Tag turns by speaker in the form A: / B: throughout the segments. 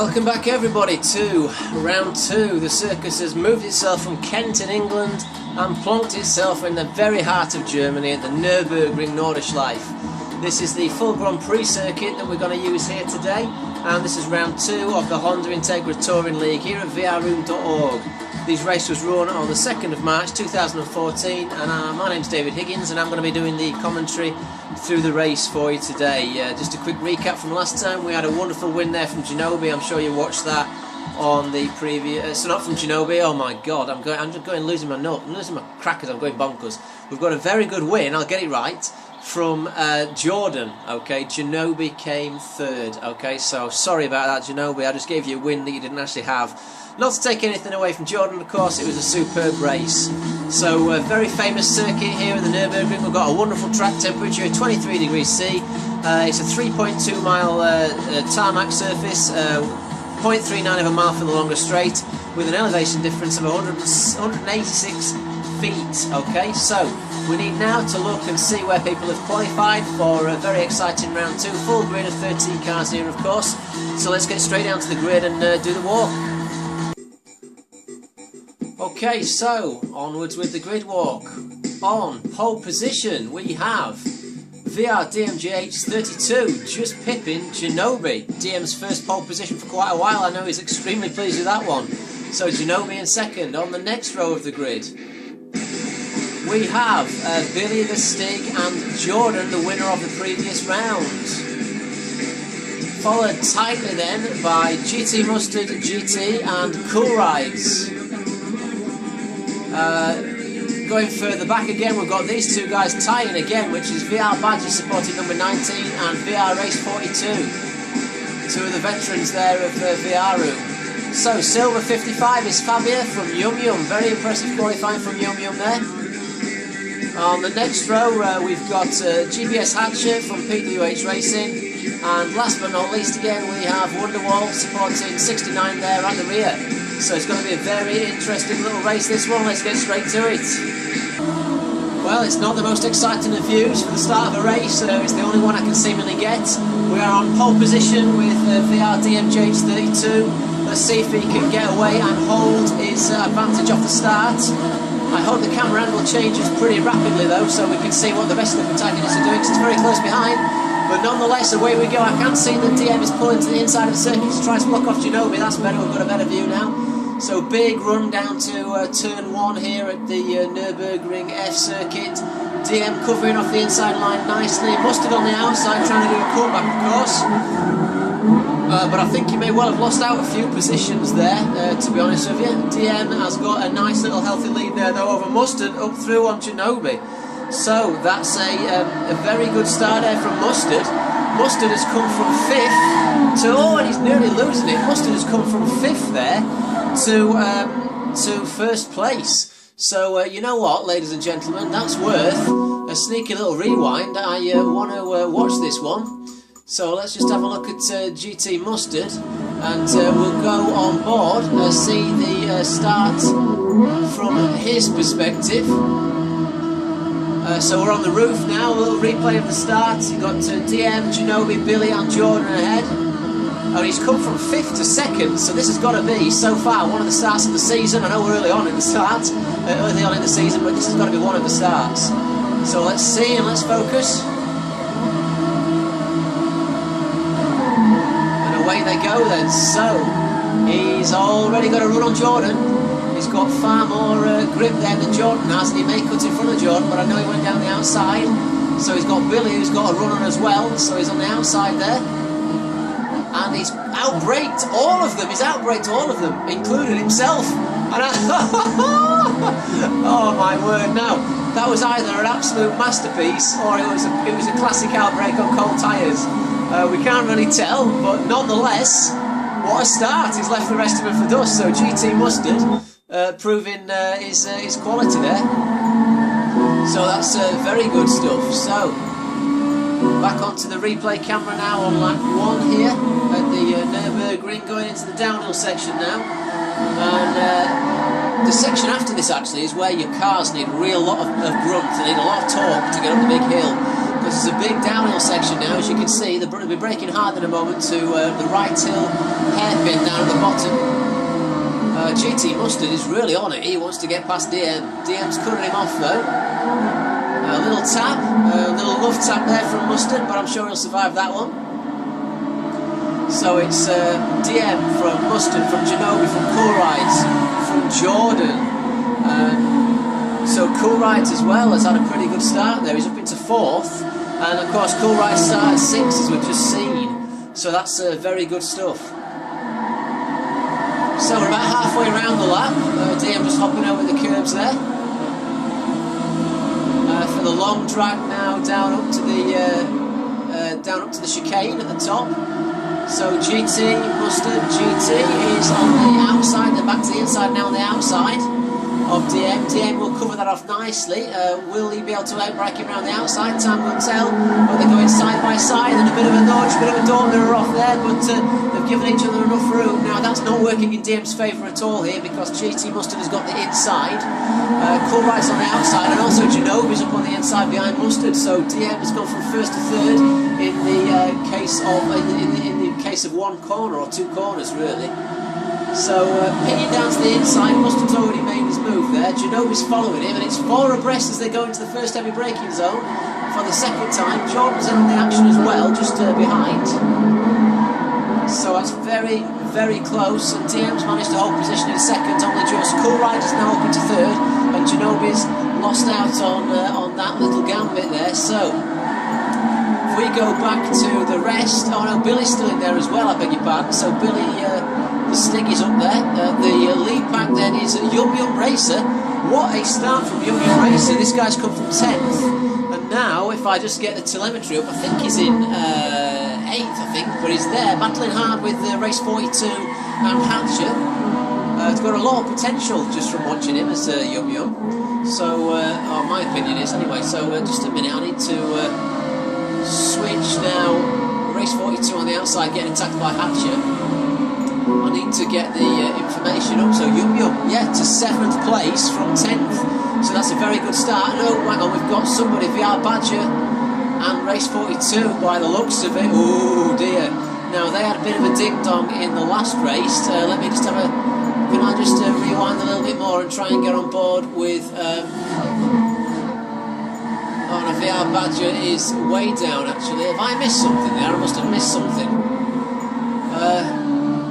A: Welcome back everybody to round 2. The circus has moved itself from Kent in England and plonked itself in the very heart of Germany at the Nürburgring Nordschleife. This is the full Grand Prix circuit that we're going to use here today, and this is round 2 of the Honda Integra Touring League here at vrroom.org. These races was run on the 2nd of March 2014, and my name's David Higgins, and I'm going to be doing the commentary through the race for you today. Just a quick recap from last time. We had a wonderful win there from Ginobili. I'm sure you watched that on the previous. So not from Ginobili. Oh my God! I'm just going losing my nut. I'm losing my crackers. I'm going bonkers. We've got a very good win. I'll get it right. From Jordan. Okay, Ginobili came third. Okay, so sorry about that, Ginobili. I just gave you a win that you didn't actually have. Not to take anything away from Jordan, of course, it was a superb race. So, a very famous circuit here at the Nürburgring. We've got a wonderful track temperature of 23 degrees C. It's a 3.2 mile tarmac surface, 0.39 of a mile for the longest straight, with an elevation difference of 186 feet. Okay, so we need now to look and see where people have qualified for a very exciting round 2. Full grid of 13 cars here, of course. So let's get straight down to the grid and do the walk. Okay, so onwards with the grid walk. On pole position we have VR GT6 just pipping Ginobili. DM's first pole position for quite a while. I know he's extremely pleased with that one. So Ginobili in second. On the next row of the grid we have Billy the Stig and Jordan, the winner of the previous round. Followed tightly then by GT Mustard, GT and Cool Rides. Going further back again, we've got these two guys tying again, which is VR Badger supporting number 19 and VR Race 42. Two of the veterans there of VR Room. So silver 55 is Fabia from Yum Yum. Very impressive qualifying from Yum Yum there. On the next row we've got GBS Hatcher from PWH Racing, and last but not least again we have Wonderwall supporting 69 there at the rear. So it's going to be a very interesting little race, this one. Let's get straight to it. Well, it's not the most exciting of views for the start of a race. It's the only one I can seemingly get. We are on pole position with VR GT32. Let's see if he can get away and hold his advantage off the start. I hope the camera angle changes pretty rapidly though, so we can see what the rest of the protagonists are doing, because it's very close behind. But nonetheless, away we go. I can see that DM is pulling to the inside of the circuit to try to block off Ginobili. That's better, we've got a better view now. So big run down to turn 1 here at the Nürburgring F circuit. DM covering off the inside line nicely. Mustard on the outside trying to do a cutback, of course. But I think he may well have lost out a few positions there, to be honest with you. DM has got a nice little healthy lead there though over Mustard up through on Ginobili. So that's a very good start there from Mustard. Mustard has come from 5th to, oh, and he's nearly losing it. Mustard has come from 5th there to first place. So you know what, ladies and gentlemen, that's worth a sneaky little rewind. I want to watch this one. So let's just have a look at GT Mustard, and we'll go on board, see the start from his perspective. So we're on the roof now, a little replay of the start. You've got DM, Ginobili, Billy and Jordan ahead. And he's come from 5th to 2nd, so this has got to be, so far, one of the starts of the season. I know we're early on in the start, early on in the season, but this has got to be one of the starts. So let's see and let's focus. And away they go then. So, he's already got a run on Jordan. He's got far more grip there than Jordan has, and he may cut in front of Jordan, but I know he went down the outside. So he's got Billy, who's got a run on as well, so he's on the outside there. And he's outbraked all of them. He's outbraked all of them, including himself. And oh my word! Now that was either an absolute masterpiece or it was a classic outbreak on cold tyres. We can't really tell, but nonetheless, what a start! He's left the rest of them for dust. So GT Mustard proving his quality there. So that's very good stuff. So back onto the replay camera now on lap 1 here at the Nürburgring, going into the downhill section now. And the section after this actually is where your cars need a real lot of grunt. They need a lot of torque to get up the big hill. This is a big downhill section now, as you can see. They'll be braking hard in a moment to the right hill hairpin down at the bottom. GT Mustard is really on it. He wants to get past DM. DM's cutting him off though. A little tap, a little love tap there from Mustard, but I'm sure he'll survive that one. So it's DM from Mustard, from Genovi, from Cool Rides, from Jordan. So Cool Rides as well has had a pretty good start there. He's up into 4th, and of course Cool Rides started 6th as we've just seen. So that's very good stuff. So we're about halfway around the lap. DM just hopping over the curbs there. For the long drag now down up to the chicane at the top. So GT Mustard, GT is on the outside. They're back to the inside now on the outside of DM. DM will cover that off nicely. Will he be able to outbrake him around the outside? Time will tell. But they're going side by side, and a bit of a nudge, a bit of a door mirror off there, but they've given each other enough room. Now that's not working in DM's favour at all here, because GT Mustard has got the inside. Cool Ride's on the outside, and also Genovi's up on the inside behind Mustard. So DM has gone from 1st to 3rd in the case of one corner, or 2 corners really. So pinging down to the inside, Mustard's already made his move there. Genovi's following him, and it's 4 abreast as they go into the first heavy braking zone for the second time. Jordan's in on the action as well, just behind. So that's very, very close, and DM's managed to hold position in 2nd, only just. Cool Rider's now up into 3rd, and Genovi's lost out on that little gambit there. So if we go back to the rest, oh no, Billy's still in there as well, I beg your pardon. So Billy, the stick is up there. The lead pack then is Yum Yum Racer. What a start from Yum Yum Racer. This guy's come from 10th, and now if I just get the telemetry up, I think he's in 8th, I think, but he's there battling hard with Race 42 and Hatcher. He's got a lot of potential just from watching him as Yum Yum. So, my opinion is anyway. So just a minute, I need to switch now. Race 42 on the outside getting attacked by Hatcher. I need to get the information up. So Yum Yum, yeah, to 7th place from 10th. So that's a very good start. No, hang on, we've got somebody, VR Badger and Race 42 by the looks of it. Oh dear. Now they had a bit of a ding-dong in the last race. Let me just have a... Can I just rewind a little bit more and try and get on board with... Oh no, VR Badger is way down actually. Have I missed something there? I must have missed something.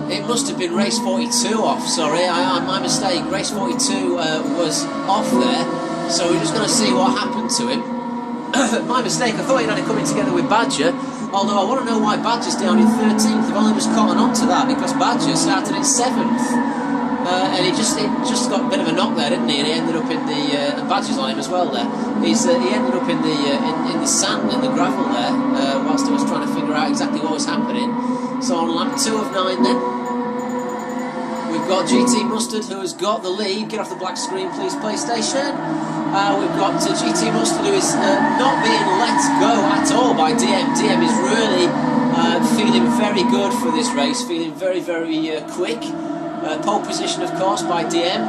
A: It must have been Race 42 off, sorry, my mistake. Race 42 was off there, so we're just going to see what happened to him. My mistake, I thought he'd had it coming together with Badger, although I want to know why Badger's down in 13th. I've only just caught on to that, because Badger started in 7th. And he just got a bit of a knock there, didn't he? And he ended up in the... and Badger's on him as well there. He ended up in the sand and the gravel there, whilst I was trying to figure out exactly what was happening. So on lap 2 of 9 then, we've got GT Mustard, who has got the lead. Get off the black screen, please, PlayStation. We've got GT Mustard, who is not being let go at all by DM. DM is really feeling very good for this race, feeling very, very quick. Pole position, of course, by DM.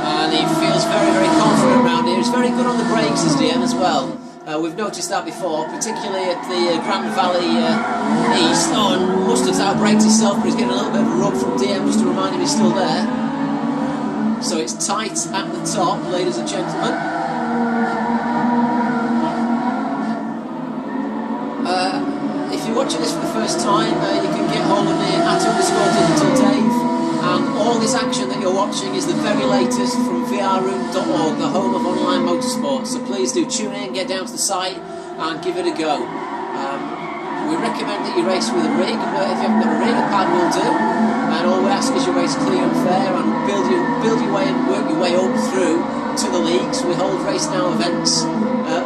A: And he feels very, very confident around here. He's very good on the brakes as DM as well. We've noticed that before, particularly at the Grand Valley East. Oh, and Mustard's outbraked himself, but he's getting a little bit of a rub from DM just to remind him he's still there. So it's tight at the top, ladies and gentlemen. If you're watching this for the first time, you can get hold of me at _DigitalDave, and all this action that you're watching is the very latest from vrroom.org, the home of online motorsport. So please do tune in, get down to the site and give it a go. We recommend that you race with a rig, but if you haven't got a rig, a pad will do. And all we ask is you race clear and fair, and build your way and work your way up through to the leagues. We hold Race Now events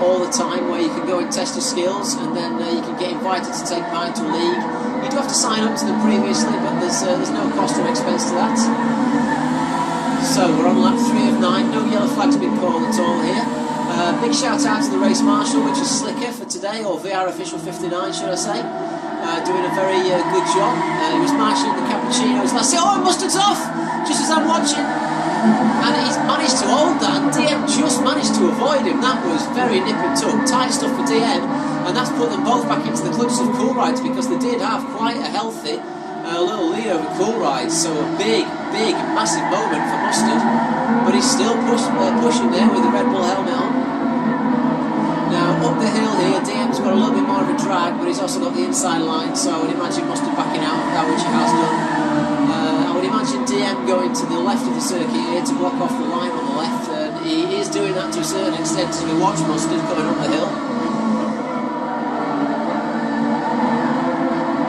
A: all the time where you can go and test your skills, and then you can get invited to take part into a league. You do have to sign up to them previously, but there's no cost or expense to that. So we're on lap 3 of 9. No yellow flags been called at all here. Big shout out to the race marshal, which is Slicker for today, or VR Official 59 should I say. Doing a very good job. He was marshalling the cappuccinos last year. Oh, Mustard's off! Just as I'm watching. And he's managed to hold that, and DM just managed to avoid avoid him. That was very nip and tuck. Tight stuff for DM, and that's put them both back into the clutches of Cool Rides, because they did have quite a healthy little lead over Cool Rides. So a big, massive moment for Mustard, but he's still pushing there with the Red Bull helmet on. Now up the hill here, DM's got a little bit more of a drag, but he's also got the inside line, so I would imagine Mustard backing out of that, which he has done. I would imagine DM going to the left of the circuit here to block off the line on the left, and he is doing that to a certain extent as we watch Mustard coming up the hill.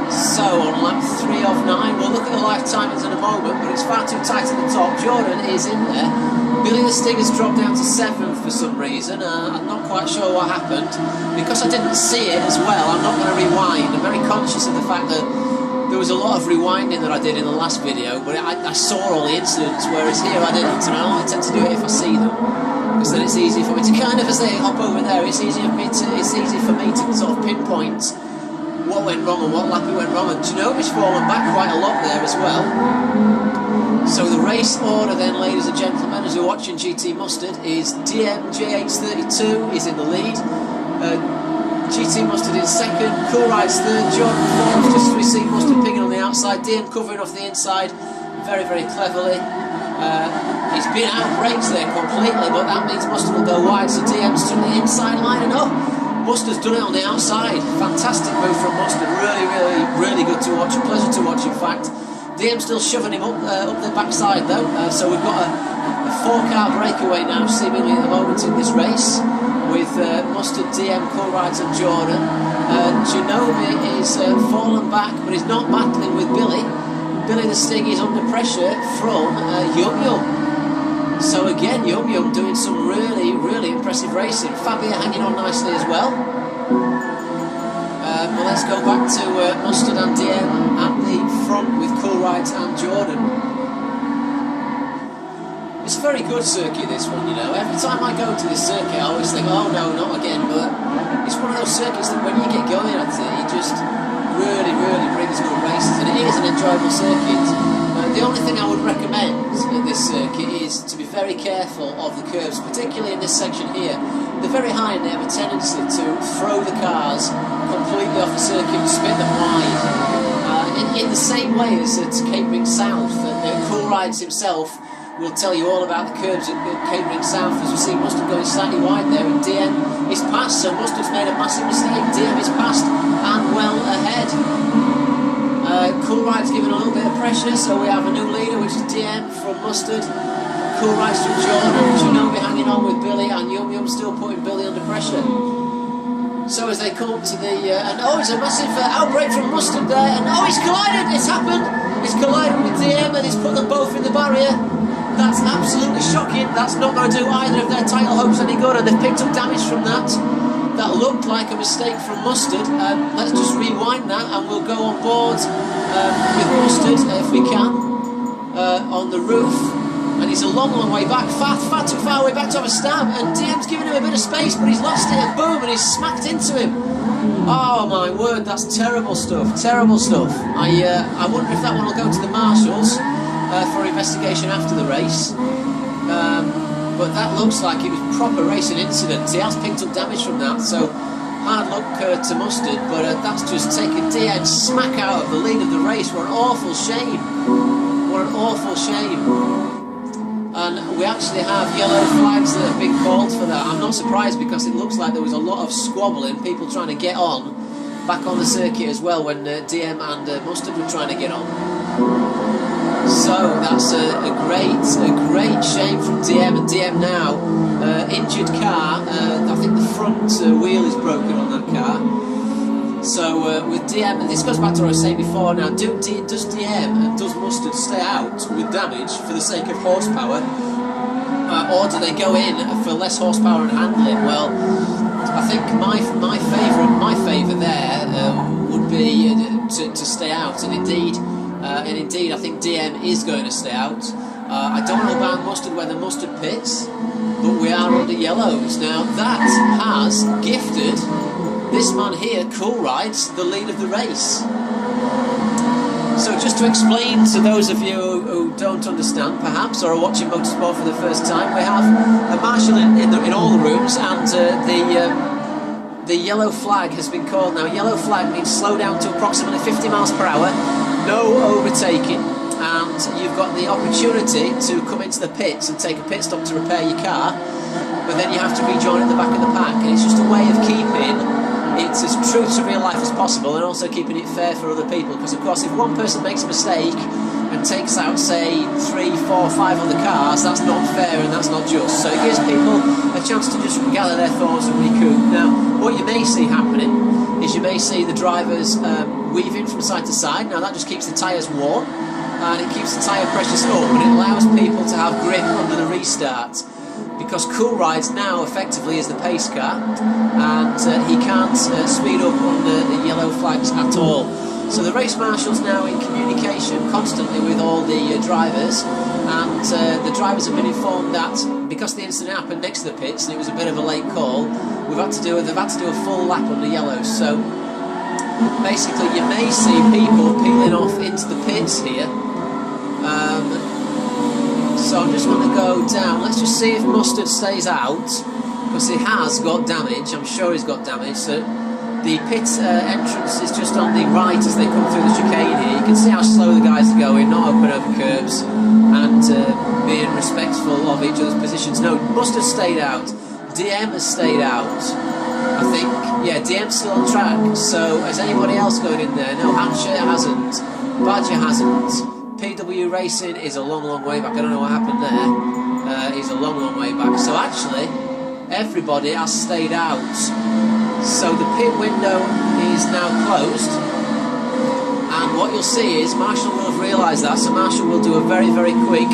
A: So on lap 3 of 9, we'll look at the life timings in a moment, but it's far too tight at the top. Jordan is in there. Billy the Sting has dropped down to 7th for some reason. I'm not quite sure what happened. Because I didn't see it as well, I'm not going to rewind. I'm very conscious of the fact that there was a lot of rewinding that I did in the last video, but I saw all the incidents, whereas here I didn't, and I tend to do it if I see them, because then it's easy for me to kind of, as they hop over there, it's easy for me to sort of pinpoint what went wrong and what lap it went wrong. And Ginobili's fallen back quite a lot there as well. So the race order then, ladies and gentlemen, as you're watching GT Mustard, is DM JH32 is in the lead, GT Mustard in second, Cool Rides third, Jordan fourth, just as we see Mustard picking on the outside, DM covering off the inside very, very cleverly. He's been out of brakes there completely, but that means Mustard will go wide, so DM's to the inside line, and up. Mustard's done it on the outside. Fantastic move from Mustard. Really good to watch. A pleasure to watch, in fact. DM still shoving him up the backside though. So we've got a 4-car breakaway now, seemingly at the moment in this race, with Mustard, DM, Cool Rides and Jordan. Ginobili is fallen back, but he's not battling with Billy. Billy the Sting is under pressure from Yum Yum. So again, Yum Yum doing some really impressive racing. Fabia hanging on nicely as well. But let's go back to Mustard and DM at the front with Cool Rides and Jordan. It's a very good circuit, this one, you know. Every time I go to this circuit, I always think, oh no, not again. But it's one of those circuits that when you get going at it just really brings good races, and it is an enjoyable circuit. The only thing I would recommend at this circuit is to be very careful of the curves, particularly in this section here. They're very high and they have a tendency to throw the cars completely off the circuit and spin them wide. In the same way as at Capering South, Cool Rides himself will tell you all about the curbs at Capering South, as we see Mustard going slightly wide there, and DM is past, so Mustard's made a massive mistake. DM is past and well ahead. Cool Rides giving a little bit of pressure, so we have a new leader, which is DM from Mustard. Cool Rides from Jordan, Ginobili hanging on with Billy, and Yum Yum still putting Billy under pressure. So as they come up to the, and oh, it's a massive outbreak from Mustard there, and oh, he's collided, it's happened, he's collided with DM and he's put them both in the barrier. That's absolutely shocking. That's not going to do either of their title hopes any good, and they've picked up damage from that. That looked like a mistake from Mustard. Let's just rewind that and we'll go on board with Mustard, if we can, on the roof. And he's a long way back, far too far away back to have a stab, and DM's giving him a bit of space, but he's lost it, and boom, and he's smacked into him. Oh my word, that's terrible stuff, terrible stuff. I wonder if that one will go to the marshals for investigation after the race. But that looks like it was a proper racing incident. He has picked up damage from that, so hard luck to Mustard, but that's just taken DM smack out of the lead of the race. What an awful shame. What an awful shame. And we actually have yellow flags that have been called for that. I'm not surprised, because it looks like there was a lot of squabbling, people trying to get on, back on the circuit as well, when DM and Mustard were trying to get on. So that's a great shame from DM, and DM now injured car. I think the front wheel is broken on that car. So with DM, and this goes back to what I was saying before. Now, does DM and does Mustard stay out with damage for the sake of horsepower, or do they go in for less horsepower and handling? Well, I think my favour there would be to stay out, and indeed, I think DM is going to stay out. I don't know about Mustard, whether Mustard pits, but we are under yellows. Now that has gifted this man here, Cool Rides, the lead of the race. So just to explain to those of you who don't understand perhaps, or are watching motorsport for the first time, we have a marshal in all the rooms, the yellow flag has been called now. Yellow flag means slow down to approximately 50 miles per hour, no overtaking, and you've got the opportunity to come into the pits and take a pit stop to repair your car, but then you have to rejoin at the back of the pack, and it's just a way of keeping it as true to real life as possible, and also keeping it fair for other people, because of course if one person makes a mistake and takes out, say, 3, 4, 5 other cars, that's not fair and that's not just. So it gives people a chance to just gather their thoughts and recoup. Now, what you may see happening is you may see the drivers weaving from side to side. Now that just keeps the tyres warm and it keeps the tyre pressures up, and it allows people to have grip under the restart, because Cool Rides now effectively is the pace car, and he can't speed up under the yellow flags at all. So the race marshal's now in communication constantly with all the drivers, and the drivers have been informed that because the incident happened next to the pits and it was a bit of a late call, they've had to do a full lap on the yellows. So basically you may see people peeling off into the pits here. So I just want to go down. Let's just see if Mustard stays out, because he has got damage. I'm sure he's got damage. So the pit entrance is just on the right as they come through the chicane here. You can see how slow the guys are going, not open over curbs, and being respectful of each other's positions. No, Mustard stayed out. DM has stayed out, I think. Yeah, DM's still on track. So has anybody else going in there? No, Hampshire hasn't. Badger hasn't. PW Racing is a long way back. I don't know what happened there. He's a long way back. So actually, everybody has stayed out. So the pit window is now closed, and what you'll see is Marshall will have realised that, so Marshall will do a very quick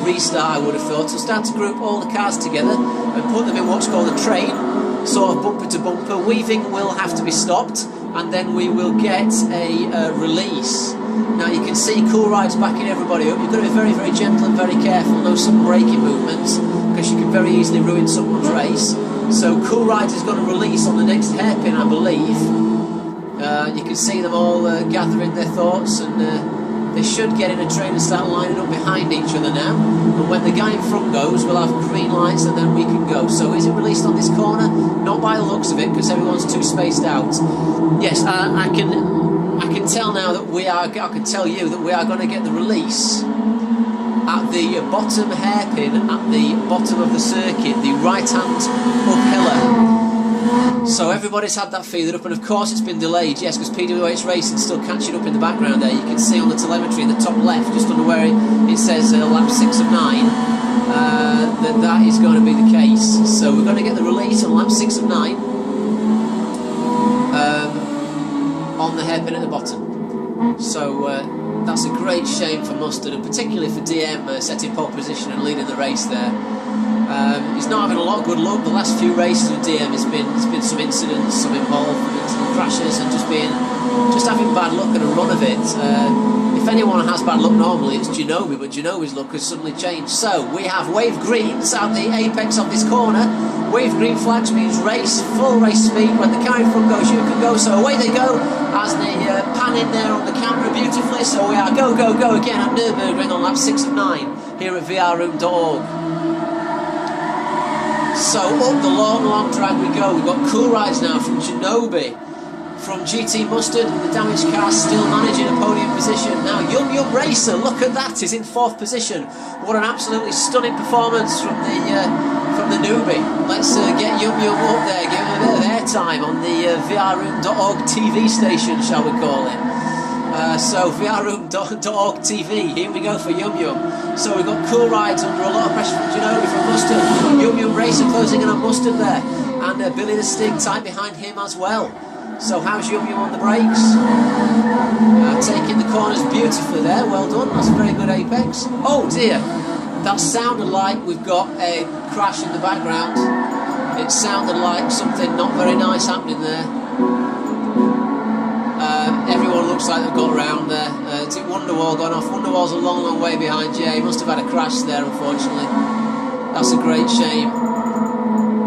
A: restart, I would have thought. So start to group all the cars together and put them in what's called a train, sort of bumper to bumper. Weaving will have to be stopped, and then we will get a release. Now you can see Cool Rides backing everybody up. You've got to be very gentle and very careful, no sudden braking movements, because you can very easily ruin someone's race. So Cool Rides is going to release on the next hairpin, I believe. You can see them all gathering their thoughts, and they should get in a train and start lining up behind each other now. And when the guy in front goes, we'll have green lights and then we can go. So is it released on this corner? Not by the looks of it, because everyone's too spaced out. Yes, I can tell now that I can tell you that we are going to get the release at the bottom hairpin at the bottom of the circuit, the right-hand uphiller. So everybody's had that feeder up, and of course it's been delayed, yes, because PWH Racing's still catching up in the background there. You can see on the telemetry in the top left, just under where it says lap 6 of 9, that is going to be the case. So we're going to get the release on lap 6 of 9 on the hairpin at the bottom. So that's a great shame for Mustard, and particularly for DM setting pole position and leading the race there. He's not having a lot of good luck. The last few races with DM has been some incidents, some involvement, some crashes, and just having bad luck and a run of it. If anyone has bad luck normally, it's Genobi, but Genobi's luck has suddenly changed. So we have wave greens at the apex of this corner. Wave green flags means race, full race speed. When the car in front goes, you can go. So away they go as they pan in there on the camera beautifully. So we are go again at Nürburgring on lap 6 of 9 here at vrroom.org. So up the long drag we go. We've got Cool Rides now from Genobi. From GT Mustard, the damaged car still managing a podium position. Now Yum Racer, look at that, is in 4th position. What an absolutely stunning performance from the newbie. Let's get Yum up there, give him a bit of airtime on the vrroom.org TV station, shall we call it. So vrroom.org TV, here we go for Yum. So we've got Cool Rides under a lot of pressure from Genobi from Mustard. Yum Racer closing in on Mustard there, and Billy the Stig tight behind him as well. So how's Yum on the brakes? Taking the corners beautifully there, well done, that's a very good apex. Oh dear, that sounded like we've got a crash in the background. It sounded like something not very nice happening there. Everyone looks like they've got around there. Is it Wonderwall gone off? Wonderwall's a long way behind Jay. He must have had a crash there, unfortunately. That's a great shame.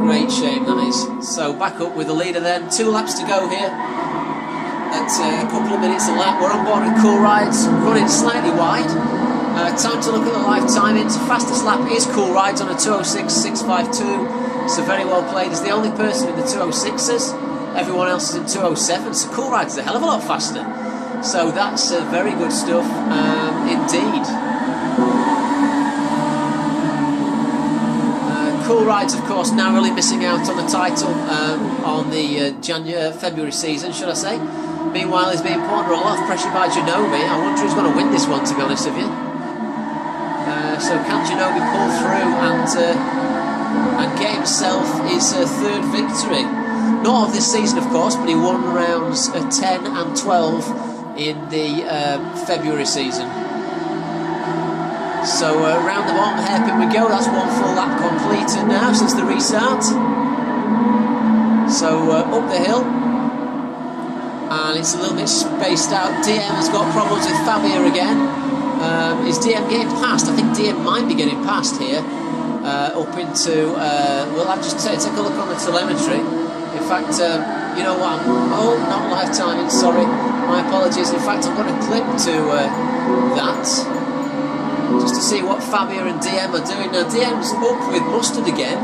A: Great shame, that is. So back up with the leader then. 2 laps to go here. At a couple of minutes a lap. We're on board with Cool Rides, running slightly wide. Time to look at the live timings. Fastest lap is Cool Rides on a 2:06.652. So very well played. He's the only person in the 206s. Everyone else is in 207. So Cool Ride's a hell of a lot faster. So that's very good stuff indeed. Cool Ride's, of course, narrowly missing out on the title on the February season, should I say. Meanwhile, he's being put under a lot of pressure by Genobi. I wonder who's going to win this one, to be honest with you. So can Genobi pull through and get himself his third victory? Not of this season, of course, but he won rounds 10 and 12 in the February season. So round the bottom hairpin we go. That's one full lap completed now since the restart. So up the hill, and it's a little bit spaced out. DM has got problems with Fabio again. Is DM getting past? I think DM might be getting past here. Up into well, I'll just take a look on the telemetry. In fact, you know what? Oh, not live timing. Sorry, my apologies. In fact, I'm going to clip to that, just to see what Fabio and DM are doing. Now DM's up with Mustard again,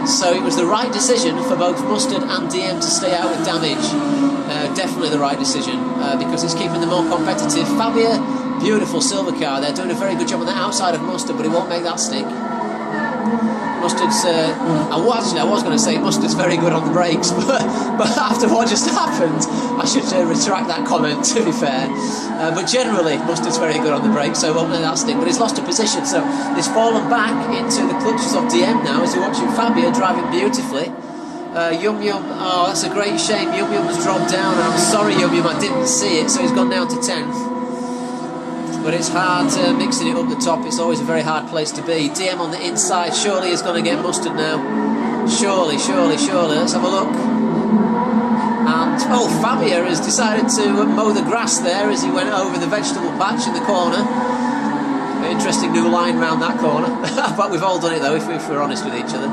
A: so it was the right decision for both Mustard and DM to stay out with damage. Definitely the right decision, because it's keeping them more competitive. Fabio, beautiful silver car. They're doing a very good job on the outside of Mustard, but he won't make that stick. Mustard's, I was going to say Mustard's very good on the brakes, but after what just happened, I should retract that comment, to be fair. But generally, Mustard's very good on the brakes, so won't let that stick. But he's lost a position, so he's fallen back into the clutches of DM now, as you're watching Fabio driving beautifully. Yum Yum, oh, that's a great shame. Yum Yum's dropped down, and I'm sorry, Yum Yum, I didn't see it, so he's gone down to 10th. But it's hard mixing it up the top. It's always a very hard place to be. DM on the inside surely is going to get Mustard now. Surely, surely, surely. Let's have a look. And, oh, Fabio has decided to mow the grass there as he went over the vegetable patch in the corner. Interesting new line round that corner. But we've all done it, though, if we're honest with each other.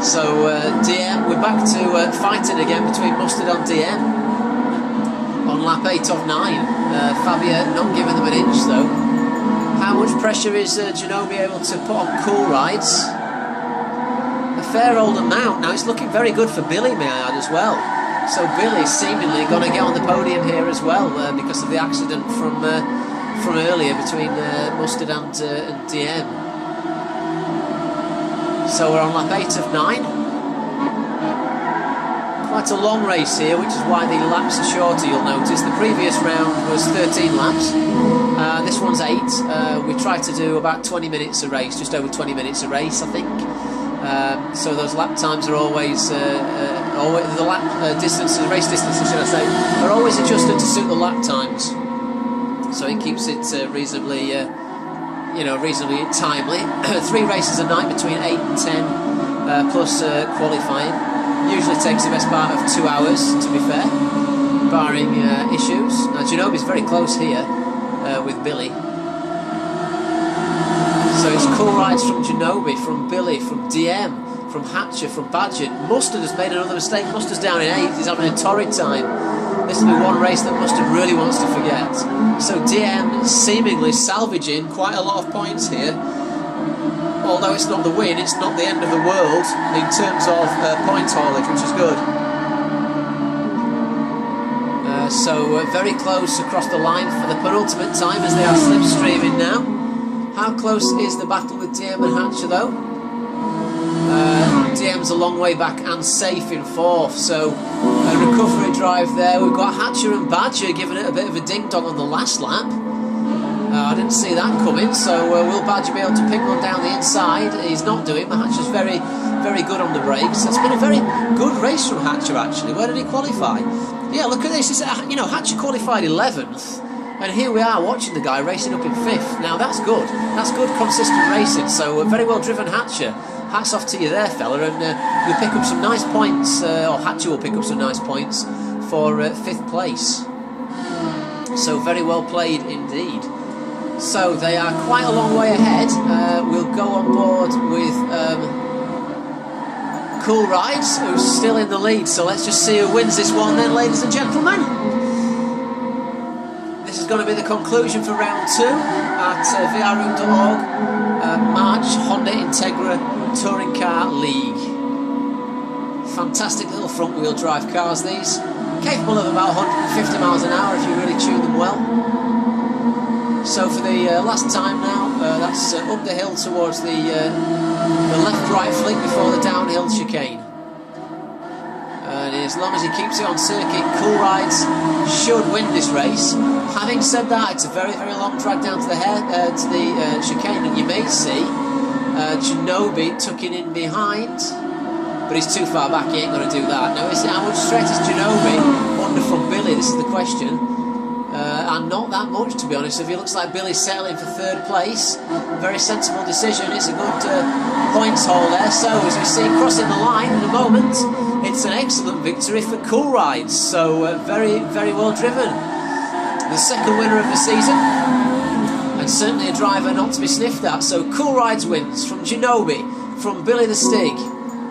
A: So, DM, we're back to fighting again between Mustard and DM. On lap 8 of 9. Fabio not giving them an inch though. How much pressure is Genobi able to put on Cool Rides? A fair old amount. Now it's looking very good for Billy, may I add, as well. So Billy's seemingly going to get on the podium here as well, because of the accident from earlier between Mustard and DM. So we're on lap 8 of 9. Quite a long race here, which is why the laps are shorter, you'll notice. The previous round was 13 laps, this one's 8. We tried to do about 20 minutes a race, just over 20 minutes a race, I think. So those lap times are always the lap distances, race distances, should I say, are always adjusted to suit the lap times. So it keeps it reasonably, reasonably timely. 3 races a night between 8 and 10, plus qualifying. Usually takes the best part of 2 hours, to be fair, barring issues. Now Genobi's very close here with Billy. So it's Cool Rides from Genobi, from Billy, from DM, from Hatcher, from Badger. Mustard has made another mistake. Mustard's down in 8th. He's having a torrid time. This will be one race that Mustard really wants to forget. So DM seemingly salvaging quite a lot of points here. Although it's not the win, it's not the end of the world in terms of points haulage, which is good. So very close across the line for the penultimate time as they are slipstreaming now. How close is the battle with DM and Hatcher though? DM's a long way back and safe in 4th, so a recovery drive there. We've got Hatcher and Badger giving it a bit of a ding-dong on the last lap. I didn't see that coming, so will Badger be able to pick one down the inside? He's not doing. Hatcher's very, very good on the brakes. It's been a very good race from Hatcher, actually. Where did he qualify? Yeah, look at this. Hatcher qualified 11th, and here we are watching the guy racing up in 5th. Now, that's good. That's good, consistent racing, so very well driven Hatcher. Hats off to you there, fella, and you'll pick up some nice points, or Hatcher will pick up some nice points for 5th place. So, very well played indeed. So they are quite a long way ahead. We'll go on board with Cool Rides, who's still in the lead. So let's just see who wins this one then, ladies and gentlemen. This is going to be the conclusion for round 2 at vrroom.org. March Honda Integra Touring Car League. Fantastic little front wheel drive cars these, capable of about 150 miles an hour if you really tune them well. So for the last time now, that's up the hill towards the left-right flick before the downhill chicane. And as long as he keeps it on circuit, Cool Rides should win this race. Having said that, it's a very, very long drag down to the chicane, and you may see Ginobili tucking in behind, but he's too far back, he ain't going to do that. Now, how much threat is Ginobili under from Billy? This is the question. And not that much, to be honest. If he looks like Billy's settling for third place, very sensible decision. It's a good points haul there. So as we see crossing the line in a moment, it's an excellent victory for Cool Rides. So very, very well driven. The second winner of the season, and certainly a driver not to be sniffed at. So Cool Rides wins from Ginobili, from Billy the Stig.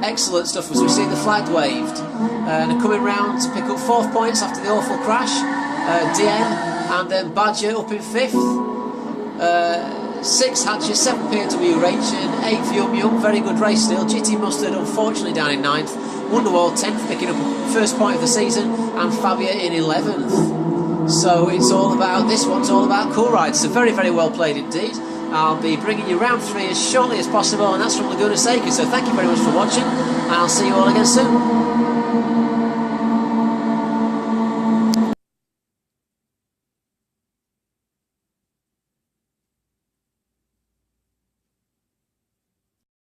A: Excellent stuff as we see the flag waved. And coming round to pick up 4th points after the awful crash. DM, and then Badger up in 5th, 6 Hatcher, 7 PW Rachel, 8th Yum Yum, very good race still. GT Mustard unfortunately down in 9th, Wonderwall 10th, picking up 1st point of the season, and Fabia in 11th. So it's all about, this one's all about Cool Rides, so very, very well played indeed. I'll be bringing you round 3 as shortly as possible, and that's from Laguna Seca, so thank you very much for watching, and I'll see you all again soon.